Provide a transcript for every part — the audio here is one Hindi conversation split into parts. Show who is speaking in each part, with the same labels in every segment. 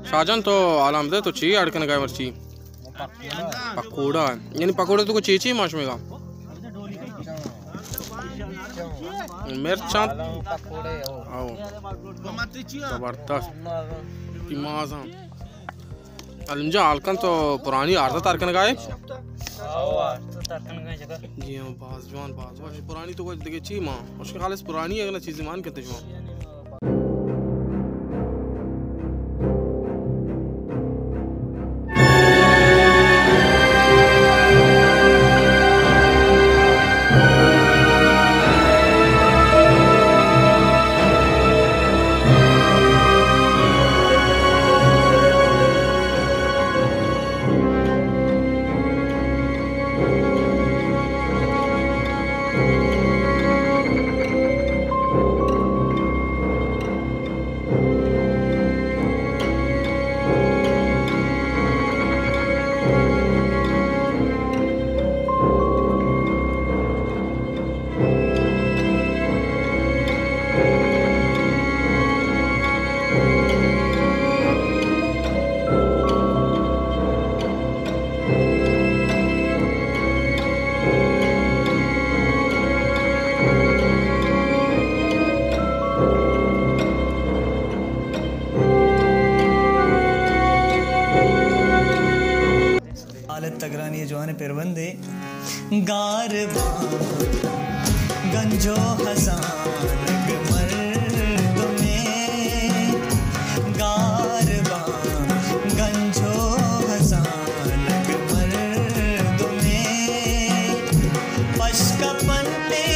Speaker 1: शाहजहान तो आलाम दे तो ची अड़कन का मर्ची पकोड़ा यानी पकोड़े तो को चीची माश में का मिर्चा आओ जबरदस्त पिमाज़ा अलंजा आलकन तो पुरानी आरता तारकन का है जी हाँ बाज़वान पुरानी तो कोई देखिए ची माँ उसके खालिस पुरानी अगला चीज़ मान करते जो
Speaker 2: तगरानी जवान पेरबंदे गार गंजो हसान मर्द में गार गंजो हसान मर्द में पशकपन्ने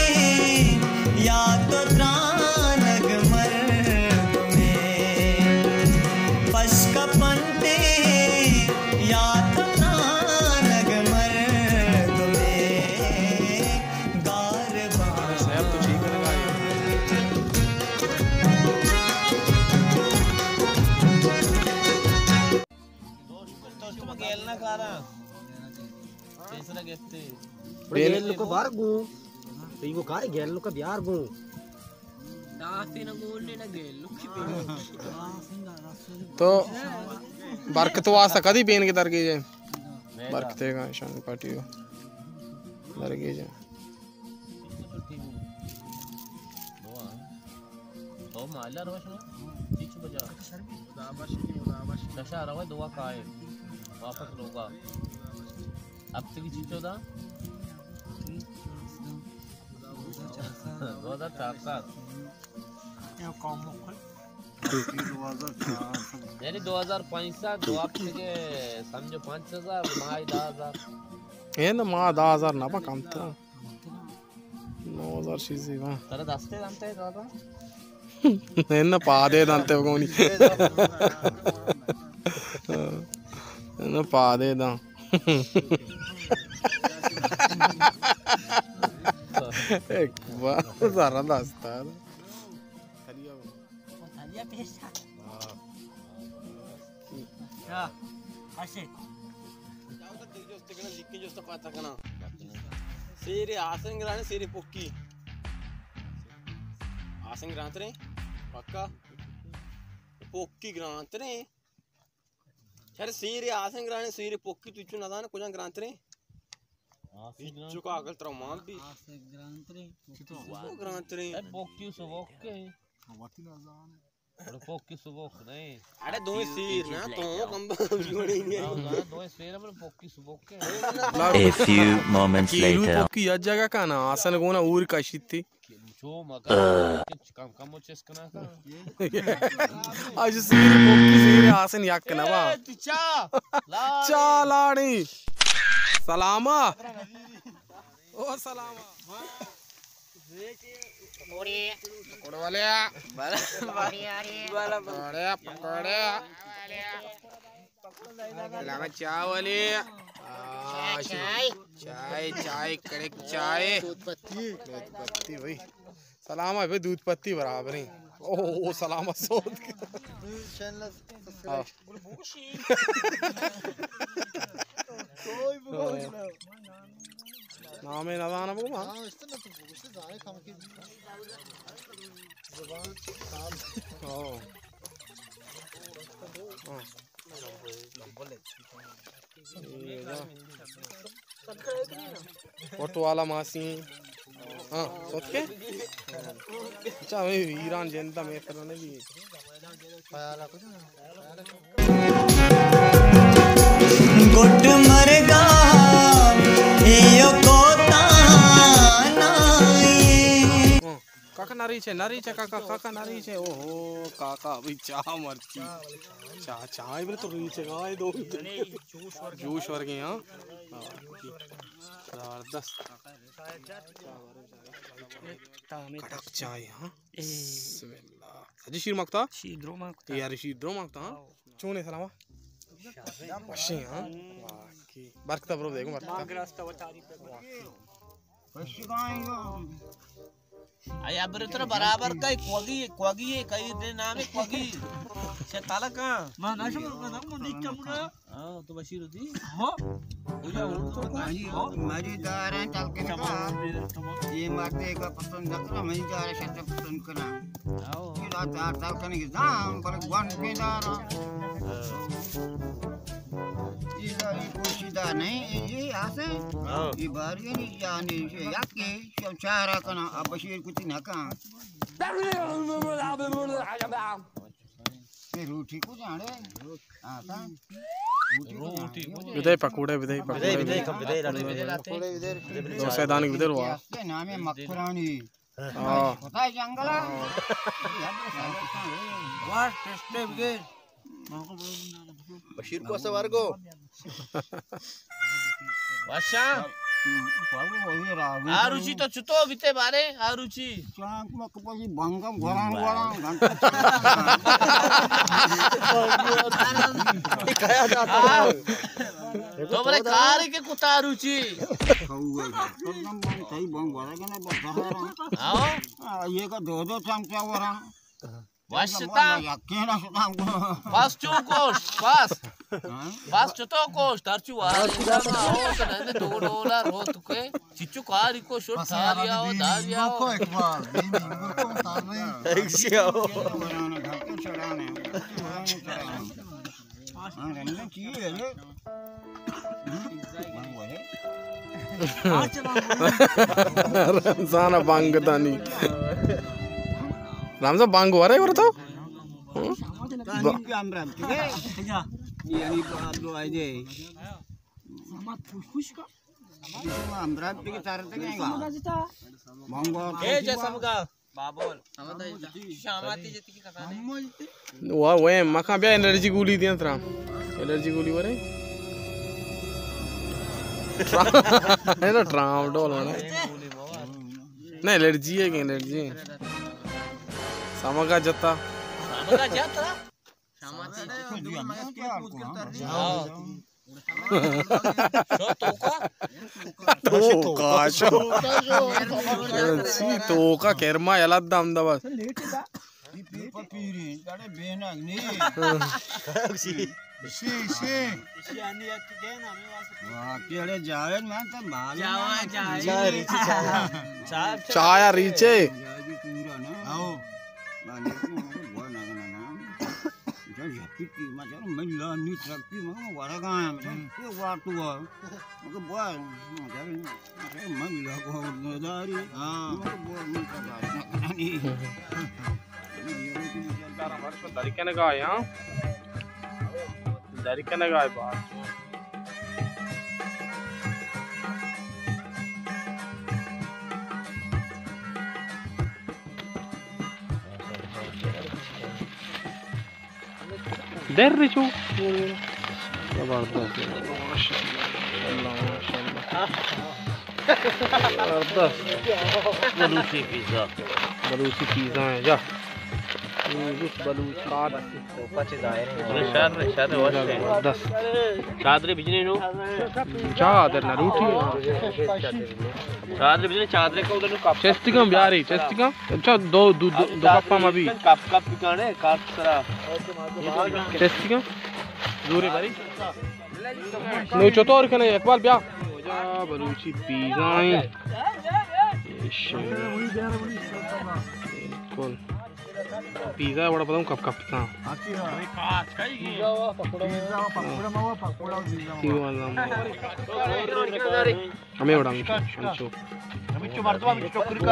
Speaker 2: या तो त्रानग मर्द में पशकपन्ने या तो
Speaker 3: गेल को बार गु इगो काय गेल को बियार गु
Speaker 4: दास्ती ना गोल ने ना गेल
Speaker 1: तो बरकत वास्ता कदी बेन के दरगे जे बरकते का शान पार्टी को दरगे जे
Speaker 4: ओ माला रोश में तीच बजा दशा रवा दुआ काय वापस लोगा अब तक की चीज़ होता 2004 यानी 2005 दो आप के समझो 5000 माई 10000
Speaker 1: ये ना माँ 10000 ना पा कम था 9000 चीज़ी वाह
Speaker 4: तेरा दस्ते जानते हैं दादा
Speaker 1: ये ना पा दे जानते हो कौन ना पा दे दां एक बार ज़रा दास्ता है
Speaker 4: थलिया पेशा क्या ऐसे
Speaker 3: जाओ तो जो तकना जिक्की जो तो पाता कना सीरे आसन ग्राने सीरे पुक्की आसन ग्रांत रे पक्का पुक्की ग्रांत रे यार सीरे आसन ग्राने सीरे पुक्की तुझु ना दान कुछ ग्रांत रे चुका अगल तरह मां भी ग्रांत रे
Speaker 4: पुक्की सुबह के पुक्की सुबह नहीं
Speaker 3: अरे दो सीर ना तो कम जोड़ी नहीं
Speaker 4: दो सीर में पुक्की सुबह के
Speaker 5: A few moments later
Speaker 1: पुक्की या जगह का ना आसन को ना ऊर का शीती
Speaker 4: जो मगर कम चेस करना था
Speaker 1: आज सीर पुक्की सीर आसन याक ना बा चा लाड़ी सलामा ओ सलामा पकौड़े पकौड़े चावल चाय चाय कड़क चाय दूध पत्ती भाई सलामा भाई दूध पत्ती बराबर ही ओ सलामा सोच नामे ना दाना बो मां ओ फोटो वाला मासी हाँ सोच के अच्छा मैं ईरान जनता में तरह नहीं
Speaker 2: गुट मरगा यो कोता
Speaker 1: काका नारी छे काका काका नारी छे ओहो काका अभी चा मरची चा चाय भी तो रही छे गाय दो जूस वर्गे हां जबरदस्त कड़क चाय हां बिस्मिल्लाह सजी शीर मागता शीद्रो मागता यार शीद्रो मागता हां चूने सलामा वशी हां वाकी बरकता ब्रो देखो बरकता
Speaker 4: आया बरतर बराबर का क्वागी है कई दे नाम है क्वागी से ताला का मां नाशो का नाम नहीं चमुना हां तो बशीर थी हो या तो
Speaker 6: मेरी दारें चल के ना ये मारते का पसंद करना मैं दारें शत पसंद करना आओ ये रात 8 साल करने के दाम पर वन पे दारा ये कोशिदा नहीं ये आसे ये बारी नहीं यानी याके चारा करना अब बशीर कुछ ना का ये रोटी को जाने आता रोटी
Speaker 1: विदय पकोड़े विदय
Speaker 6: लाते
Speaker 1: सैदानिक विदय हुआ
Speaker 6: के नाम है मकरानी हां पता है जंगला व्हाट टेस्ट विदय
Speaker 3: बशीर को सवार को
Speaker 4: वाशा आरुचि तो चुतो बिते बारे आरुचि
Speaker 6: चाक मक पसी बंगम गोरांग
Speaker 3: खाया जाता है
Speaker 4: तो बरे कार के कुता आरुचि
Speaker 6: खाऊगा एकदम बंग सही बंग वाला के ना बहारा
Speaker 4: आओ
Speaker 6: ये का दो चमचा वरा
Speaker 4: वाशता
Speaker 6: केना सुताम को
Speaker 4: पास चुकोश पास चुतो कोश तरचु आओ तो ने $2 हो तुके चिचु कार को शॉट थारिया हो दारिया हो
Speaker 6: एक बार दिन को तार में
Speaker 3: एक से आओ
Speaker 6: बनाने घर को चढ़ाने हां रहने चाहिए है बंग वाले
Speaker 1: रमजान बांग दानी रामजा बांग हो रहा है तो
Speaker 6: आमराम ठीक है यानी दो आए जे समात खुश का आमराम ठीक चार तक आएगा मंगो
Speaker 4: ए जैसा मगा बाबोल शामाती जति की कथा नहीं
Speaker 1: वो मखा बे एनर्जी गोली दिया तरा एनर्जी गोली वरे है ना ट्राम डोल ना नहीं एनर्जी है कि एनर्जी समगा जता
Speaker 4: शामाती
Speaker 1: तोका केरमा एलाद्दा अहमदाबाद चाया रीचे देर रिचू जबरदस्त
Speaker 4: बलूची पिज्जा
Speaker 1: है जा
Speaker 4: चादरे बिजली नो
Speaker 1: चादर ना रूठी
Speaker 4: चादरे बिजली चादरे को उधर कप
Speaker 1: चेस्टिकम बिहारी चेस्टिकम अच्छा दो कप्पा में भी
Speaker 4: कप पिकाने कप सरा
Speaker 1: चेस्टिकम दूरी भाई नो चतोर कने इकबाल ब्या जा बलूची पिज्जा बिल्कुल पिज़्ज़ा बड़ा बताऊँ कब कब था हमें बड़ा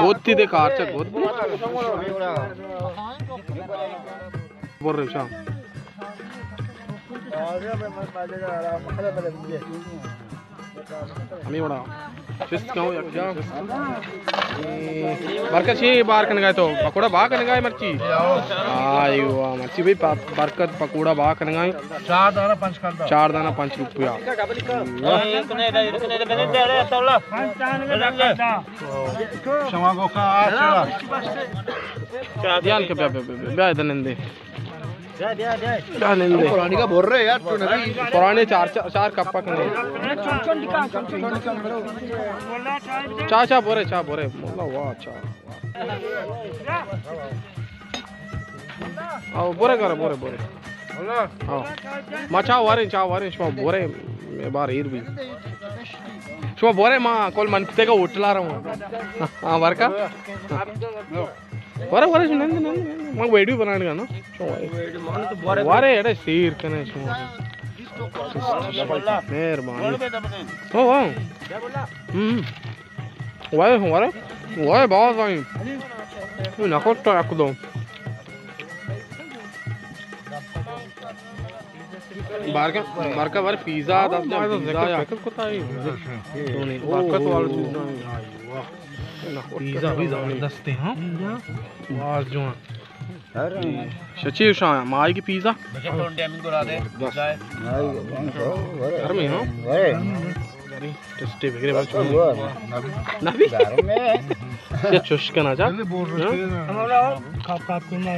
Speaker 1: गोत्ती दे कार चक गोत्ती बोल रहे शाम हमें बड़ा शिस्त क्यों यार क्या बरकत छी बाहर कन गए तो पकोड़ा बाहर कन गए मर्ची आयो मर्ची भाई बरकत पकोड़ा बाहर कन गए 4 दाना 5 रुपया ध्यान के ब्याह दे पुरानी का बोल रहे यार पुराने 4 कप्पा कने चा बोरे मोला वाह चा आओ बोरे कर बोरे आओ मचा वारे चा वारे शो बोरे मैं बार हीर भी शो बोरे मां कोल मन ते का उठला रहा हूं हां वर का वारे नंद मैं वीडियो बनाने का ना वारे एडे सीर कने शो मेहरबानी ओ वाह वारे बहुत भाई ना कोट एकदम बार का पिज़्ज़ा पिज़्ज़ा भी जबरदस्त है हां वाह जो सच्ची शाह माई की पिज़्ज़ा घर में हां वेरी टेस्टी वगैरह बात ना भी ये चुश करना जा हमारा खाप के ना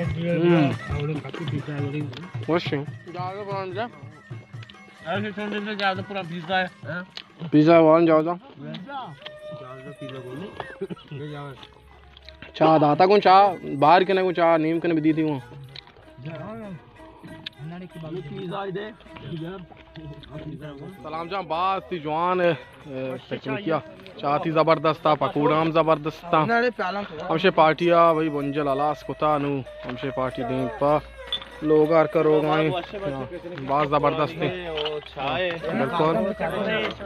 Speaker 1: और खाती पिज़्ज़ा बड़ी वॉशिंग ज्यादा बन जा ऐसे ठंडे से ज्यादा पूरा पिज़्ज़ा है पिज़्ज़ा वाला जाओ चाह दाता को चाह बाहर के ना को चाह नीम के ने भी दी थी वो सलाम जहाँ बात थी जवान टेक्निकिया चाह थी जबरदस्त था पकौड़ाम जबरदस्त था हमसे पार्टिया भाई बंजल अलास कोता नु हमसे पार्टी दें पा लोग आर करो गाय बात जबरदस्त थी बिल्कुल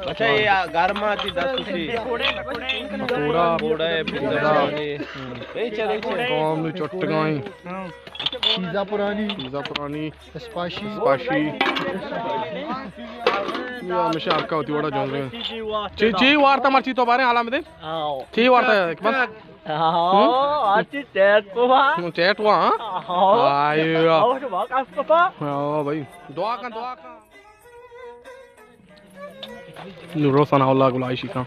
Speaker 1: अच्छा ये गर्मा थी 10 की पूरा पूरा ए चले कौम चट गाय पिज़्ज़ा पुरानी स्पाइसी या हमेशा आपका होती बड़ा जान रहे ची वार्ता मर्ची तो बारे आला में दे ची वार्ता बस आती चैट हुआ आयो भाई दुआ का नूरो सनाउल्लाह गुलाइशी का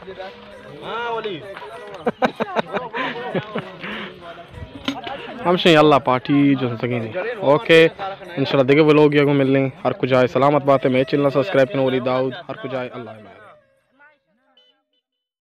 Speaker 1: हमसे अल्लाह पार्टी जो सकेंगे ओके इंशाल्लाह देखे वो लोग को मिलने हर कुछ आए सलामत बात है मैं चैनल सब्सक्राइब करना दाऊद हर कुछ आए अल्लाह